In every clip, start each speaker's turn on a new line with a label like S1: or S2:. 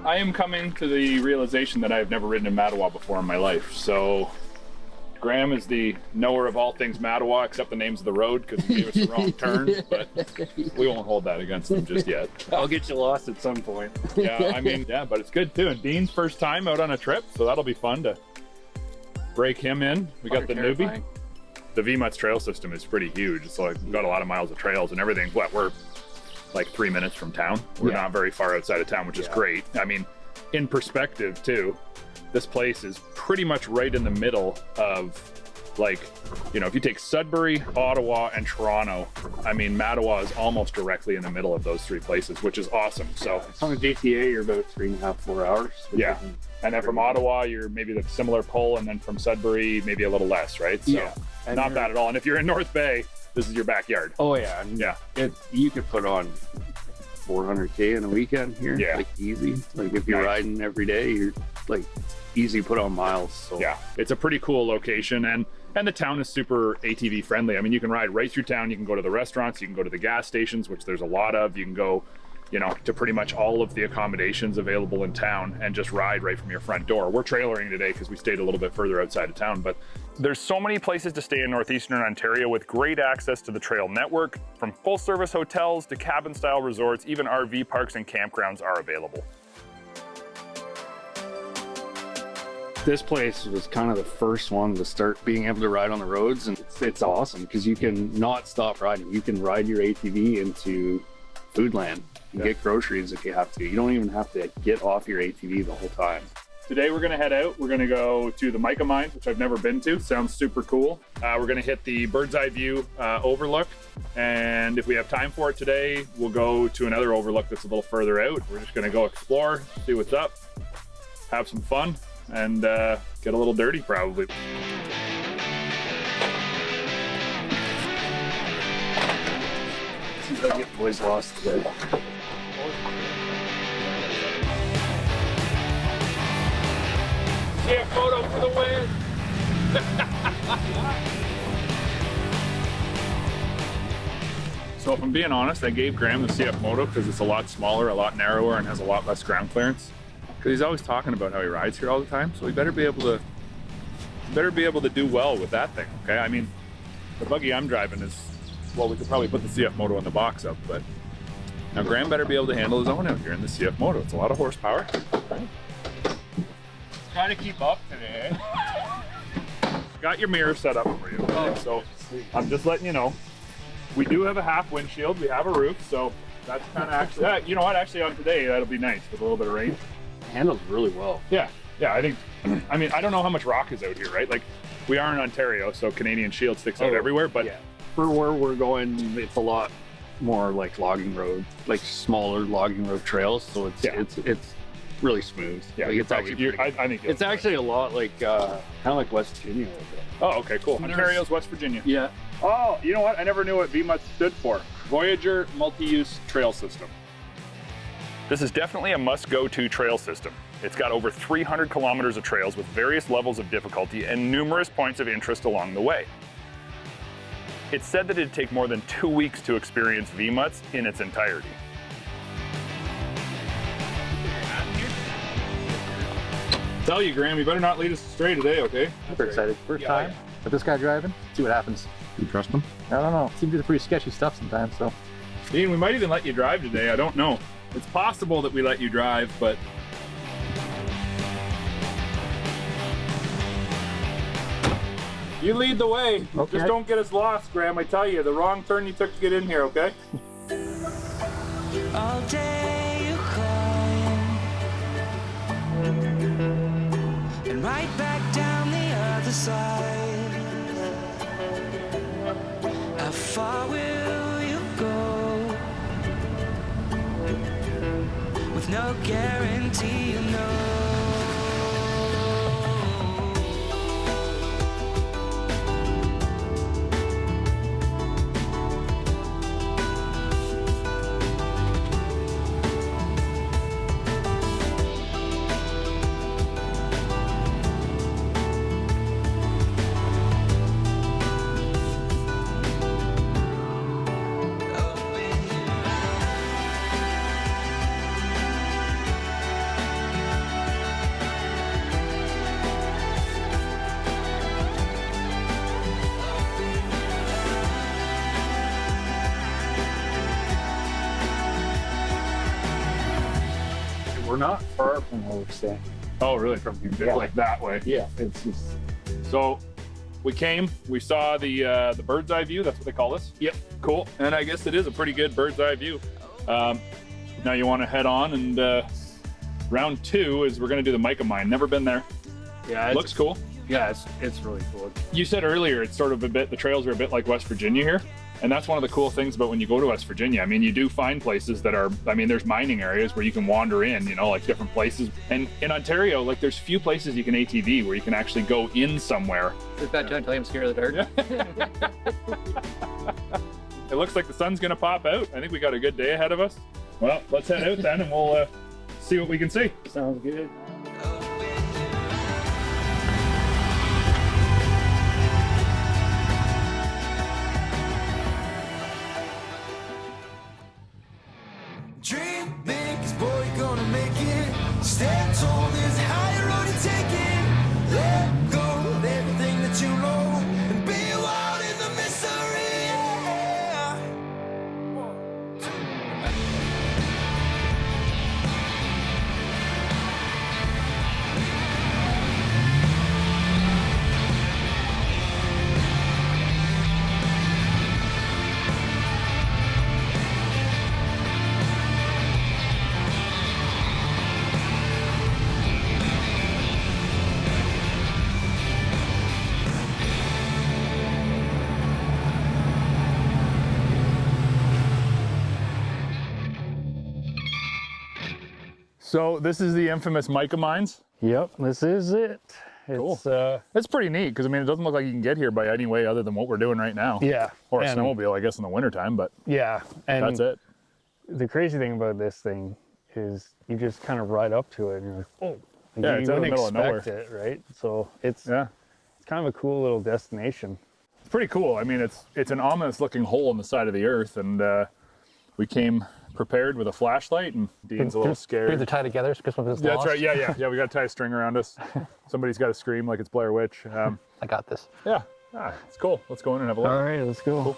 S1: I am coming to the realization that I have never ridden in Mattawa before in my life. So Graham is the knower of all things Mattawa, except the names of the road, because he gave us the wrong turn, but we won't hold that against him just yet.
S2: I'll get you lost at some point.
S1: Yeah, I mean, yeah, but it's good too. And Dean's first time out on a trip, so that'll be fun to break him in. We got the newbie. The VMUT's trail system is pretty huge. It's like, we've got a lot of miles of trails and everything. What, we're like 3 minutes from town. We're not very far outside of town, which is great. I mean, in perspective too, this place is pretty much right in the middle of, like, you know, if you take Sudbury, Ottawa, and Toronto, I mean, Mattawa is almost directly in the middle of those three places, which is awesome. So
S2: on the GTA, you're about 3.5, 4 hours.
S1: Yeah. And then from Ottawa, you're maybe the similar pull, and then from Sudbury, maybe a little less, right? So
S2: yeah. And
S1: not bad at all. And if you're in North Bay, this is your backyard.
S2: Oh yeah. And
S1: yeah.
S2: You could put on 400K in a weekend here.
S1: Yeah.
S2: Like easy. Like if you're riding every day, you're like easy put on miles. So
S1: yeah, it's a pretty cool location, and the town is super ATV friendly. I mean, you can ride right through town. You can go to the restaurants, you can go to the gas stations, which there's a lot of. You can go, you know, to pretty much all of the accommodations available in town and just ride right from your front door. We're trailering today because we stayed a little bit further outside of town, but there's so many places to stay in northeastern Ontario with great access to the trail network. From full service hotels to cabin style resorts, even RV parks and campgrounds are available.
S2: this place was kind of the first one to start being able to ride on the roads, and it's awesome because you can not stop riding. You can ride your ATV into Foodland and get groceries if you have to. You don't even have to get off your ATV the whole time.
S1: Today we're gonna head out. We're gonna go to the Mica mine, which I've never been to. Sounds super cool. We're gonna hit the bird's eye view overlook. And if we have time for it today, we'll go to another overlook that's a little further out. We're just gonna go explore, see what's up, have some fun, and get a little dirty probably.
S2: Seems like the boys lost today.
S1: See a photo for the win. So if I'm being honest, I gave Graham the CF Moto because it's a lot smaller, a lot narrower, and has a lot less ground clearance. Because he's always talking about how he rides here all the time, so he better be able to do well with that thing. Okay, I mean, the buggy I'm driving is, well, we could probably put the CF Moto in the box up, but now Graham better be able to handle his own out here in the CF Moto. It's a lot of horsepower. Right?
S2: Trying to keep up today.
S1: Got your mirror set up for you. Okay? So I'm just letting you know. We do have a half windshield. We have a roof, so that's kind of actually, you know what, actually on today, that'll be nice with a little bit of rain.
S2: Handles really well.
S1: Yeah, I think, I mean, I don't know how much rock is out here, right? Like, we are in Ontario, so Canadian shield sticks out everywhere, but
S2: yeah. For where we're going, it's a lot more like logging road, like smaller logging road trails, so it's really smooth.
S1: Yeah,
S2: like it's actually
S1: I think
S2: it's actually a lot like kind of like West Virginia.
S1: Oh, okay, cool. Ontario's West Virginia.
S2: Yeah.
S1: Oh, you know what? I never knew what VMUT stood for. Voyageur Multi-Use Trail System. This is definitely a must-go-to trail system. It's got over 300 kilometers of trails with various levels of difficulty and numerous points of interest along the way. It's said that it'd take more than 2 weeks to experience VMUTs in its entirety. Tell you, Graham, you better not lead us astray today, okay?
S3: Super excited. First time with this guy driving. See what happens.
S1: You trust him?
S3: I don't know. Seems to do pretty sketchy stuff sometimes, so.
S1: Dean, we might even let you drive today. I don't know. It's possible that we let you drive, but... You lead the way.
S3: Okay.
S1: Just don't get us lost, Graham. I tell you, the wrong turn you took to get in here, okay?
S4: All day you climb, and right back down the other side. How far will you go? With no guarantee, you know.
S2: we're not far from where we're staying.
S1: Oh, really? From
S2: Yeah.
S1: like that way?
S2: Yeah, it's just...
S1: So we came, we saw the bird's eye view. That's what they call this.
S2: Yep.
S1: Cool. And I guess it is a pretty good bird's eye view. Now you want to head on, and round 2 is we're going to do the Mica mine. Never been there.
S2: Yeah,
S1: Looks cool.
S2: Yeah, it's really cool.
S1: You said earlier it's sort of a bit, the trails are a bit like West Virginia here. And that's one of the cool things about when you go to West Virginia. I mean, you do find places that are, I mean, there's mining areas where you can wander in, you know, like different places. And in Ontario, like there's few places you can ATV where you can actually go in somewhere.
S5: It's bad time to tell you I'm scared of the dark.
S1: It looks like the sun's gonna pop out. I think we got a good day ahead of us. Well, let's head out then and we'll see what we can see.
S2: Sounds good.
S4: Dream big, 'cause boy, you're gonna make it. Stand tall, there's a higher road to take it. Let go of everything that you know and be wild in the mystery. Yeah.
S1: So this is the infamous Mica mines.
S2: Yep, this is it. It's,
S1: Cool. It's pretty neat because I mean it doesn't look like you can get here by any way other than what we're doing right now.
S2: yeah.
S1: Or a
S2: and-
S1: snowmobile, I guess, in the wintertime, but
S2: Yeah, and
S1: that's it.
S2: the crazy thing about this thing is you just kind of ride up to it and you're like, oh. Like,
S1: Yeah,
S2: you
S1: it's out in the
S2: wouldn't
S1: middle of
S2: expect it, right? So it's
S1: Yeah.
S2: kind of a cool little destination.
S1: It's pretty cool. I mean, it's an ominous looking hole in the side of the earth, and we came prepared with a flashlight, and Dean's a little
S3: We have
S1: scared.
S3: to tie together so Christmas is
S1: Yeah, that's
S3: lost.
S1: right. Yeah. We got to tie a string around us. Somebody's got to scream like it's Blair Witch.
S3: I got this.
S1: Yeah, it's cool. Let's go in and have a look.
S2: All right, let's go.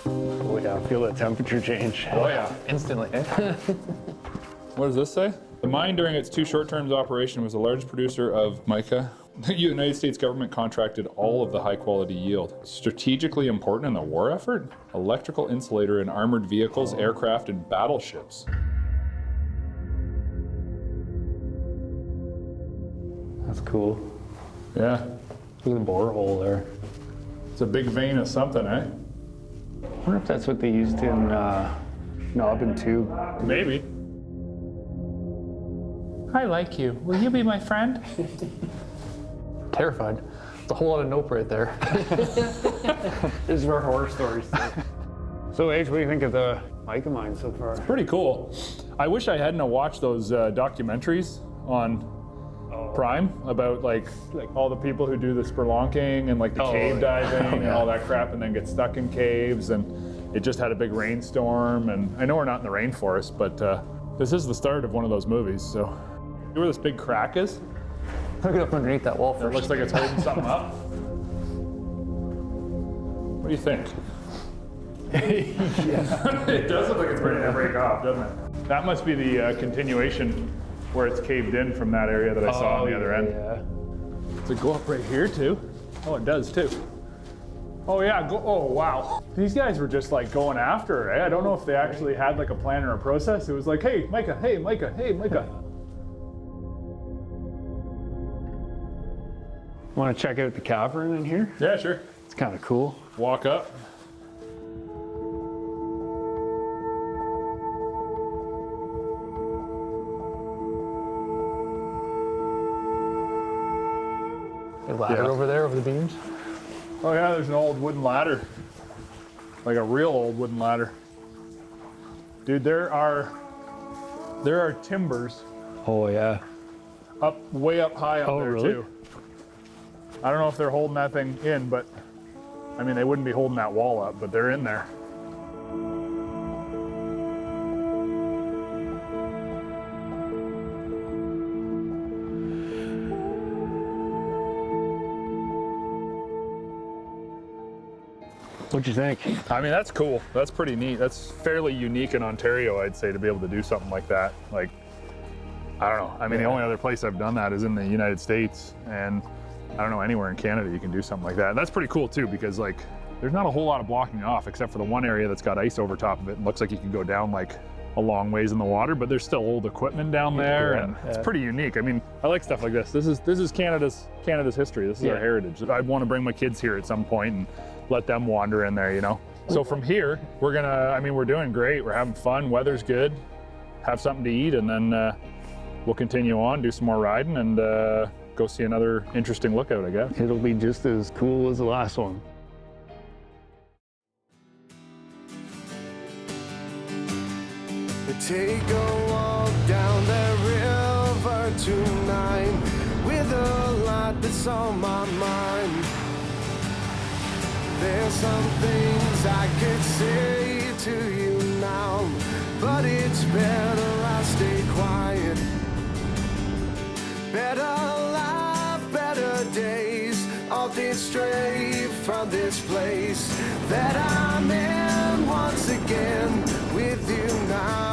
S2: Oh yeah, feel that temperature change.
S1: Oh yeah.
S3: Instantly.
S1: What does this say? The mine during its 2 short terms operation was the largest producer of mica. The United States government contracted all of the high quality yield. Strategically important in the war effort? Electrical insulator in armored vehicles, aircraft, and battleships.
S2: That's cool.
S1: Yeah,
S2: Look at the borehole there.
S1: it's a big vein of something, eh?
S2: I wonder if that's what they used in knob and tube.
S1: Maybe.
S5: I like you. Will you be my friend?
S3: Terrified. It's a whole lot of nope right there.
S2: This is where horror stories start. So, H, what do you think of the Mica mine so far?
S1: Pretty cool. I wish I hadn't watched those documentaries on Prime about like all the people who do the spelunking and like the cave diving and all that crap and then get stuck in caves, and it just had a big rainstorm. And I know we're not in the rainforest, but this is the start of one of those movies. So, you know where this big crack is?
S3: Look it up underneath that wall
S1: It
S3: first.
S1: looks like it's holding something up. What do you think? It does look like it's ready to break off, doesn't it? That must be the continuation where it's caved in from that area that I saw on the other end.
S2: Yeah.
S1: Does it go up right here too? Oh, it does too. Oh yeah, oh wow. These guys were just like going after it, eh? I don't know if they actually had like a plan or a process. It was like, hey, Mica, hey, Mica, hey, Mica.
S2: Want to check out the cavern in here?
S1: Yeah, sure.
S2: It's kind of cool.
S1: Walk up.
S3: A ladder
S1: Yeah.
S3: over there, over the beams.
S1: Oh yeah, there's an old wooden ladder. Like a real old wooden ladder. Dude, there are timbers
S2: Oh yeah.
S1: way up high up
S2: Oh,
S1: there
S2: really?
S1: too. I don't know if they're holding that thing in, but I mean, they wouldn't be holding that wall up, but they're in there.
S2: What'd you think?
S1: I mean, that's cool. That's pretty neat. That's fairly unique in Ontario, I'd say, to be able to do something like that. Like, I don't know. I mean, the only other place I've done that is in the United States, and I don't know anywhere in Canada you can do something like that. And that's pretty cool too, because like there's not a whole lot of blocking off except for the one area that's got ice over top of it. It looks like you can go down like a long ways in the water, but there's still old equipment down there, and it's pretty unique. I mean, I like stuff like this. This is Canada's history. This is our heritage. I want to bring my kids here at some point and let them wander in there, you know. So from here, we're gonna. I mean, we're doing great. We're having fun. Weather's good. Have something to eat, and then we'll continue on, do some more riding, and go see another interesting lookout, I guess.
S2: It'll be just as cool as the last one.
S4: Take a walk down the river tonight with a lot that's on my mind. There's some things I could say to you now, but it's better I stay quiet. Better life, better days, all this straight from this place that I'm in once again with you now.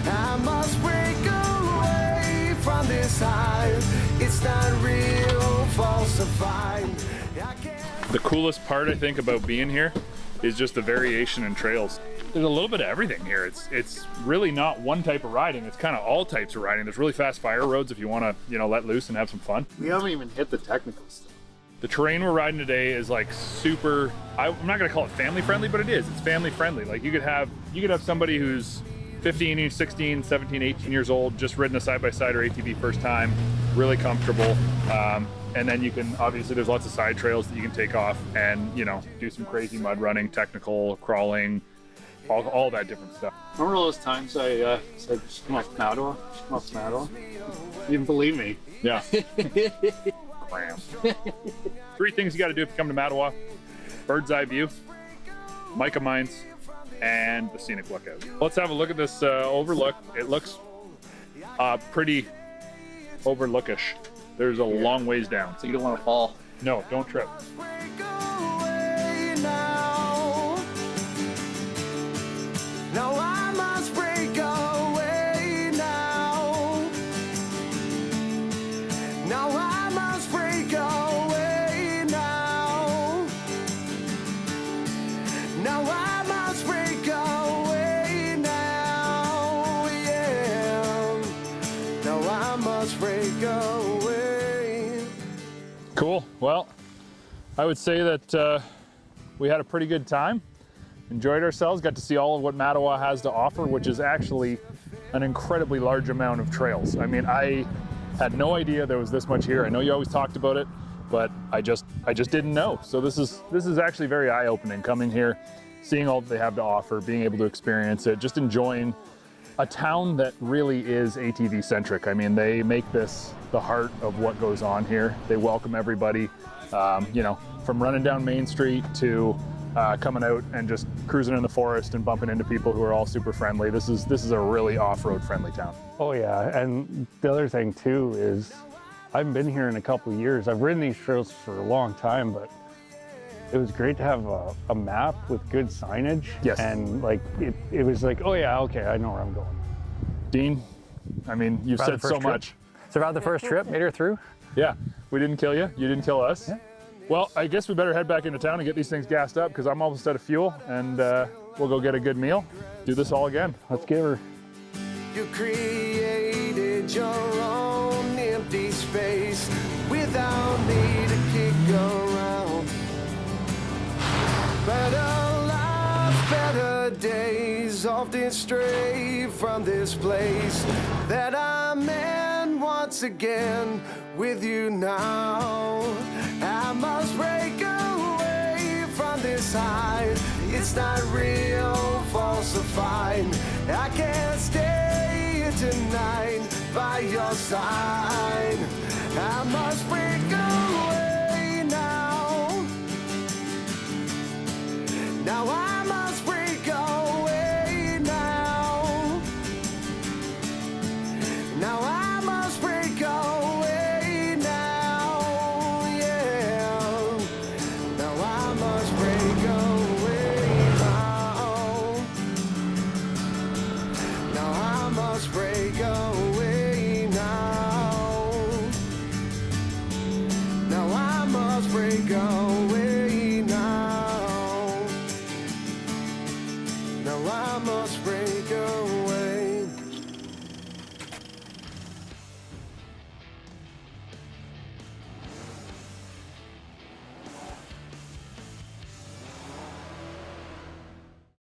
S4: I must break away from this high. It's not real, falsified.
S1: The coolest part I think about being here is just the variation in trails. There's a little bit of everything here. It's really not one type of riding. It's kind of all types of riding. There's really fast fire roads if you want to, you know, let loose and have some fun.
S2: We haven't even hit the technical stuff.
S1: The terrain we're riding today is like super, I'm not gonna call it family friendly, but it is. It's family friendly. Like you could have somebody who's 15, 16, 17, 18 years old, just ridden a side-by-side or ATV first time, really comfortable. And then you can, obviously there's lots of side trails that you can take off and, you know, do some crazy mud running, technical, crawling, all that different stuff.
S2: Remember all those times I said, just come up Mattawa? Just come up Mattawa? You didn't believe me.
S1: Yeah. Cram. 3 things you got to do if you come to Mattawa: bird's eye view, Mica mines, and the scenic lookout. Let's have a look at this overlook. It looks pretty overlookish. There's a long ways down.
S5: So you don't want to fall.
S1: No, don't trip.
S4: Now I must break away now. Now I must break away now. Now I must break away now. Yeah. Now I must break away.
S1: Cool. Well, I would say that we had a pretty good time. Enjoyed ourselves, got to see all of what Mattawa has to offer, which is actually an incredibly large amount of trails. I mean, I had no idea there was this much here. I know you always talked about it, but I just didn't know. So this is actually very eye-opening, coming here, seeing all that they have to offer, being able to experience it, just enjoying a town that really is ATV centric. I mean, they make this the heart of what goes on here. They welcome everybody, you know, from running down Main Street to coming out and just cruising in the forest and bumping into people who are all super friendly. This is a really off-road friendly town.
S2: Oh yeah, and the other thing too is I haven't been here in a couple of years. I've ridden these trails for a long time, but it was great to have a map with good signage.
S1: Yes.
S2: And like it was like, oh yeah, okay, I know where I'm going.
S1: Dean, I mean, you've said so much.
S3: Survived the first trip, made her through.
S1: Yeah, we didn't kill you. You didn't kill us.
S3: Yeah.
S1: Well, I guess we better head back into town and get these things gassed up, because I'm almost out of fuel, and we'll go get a good meal, do this all again.
S2: Let's give her.
S4: You created your own empty space without me to kick around. Better life, better days, often stray from this place that I'm in once again with you now. I must break away from this high. It's not real, falsified. I can't stay here tonight by your side. I must break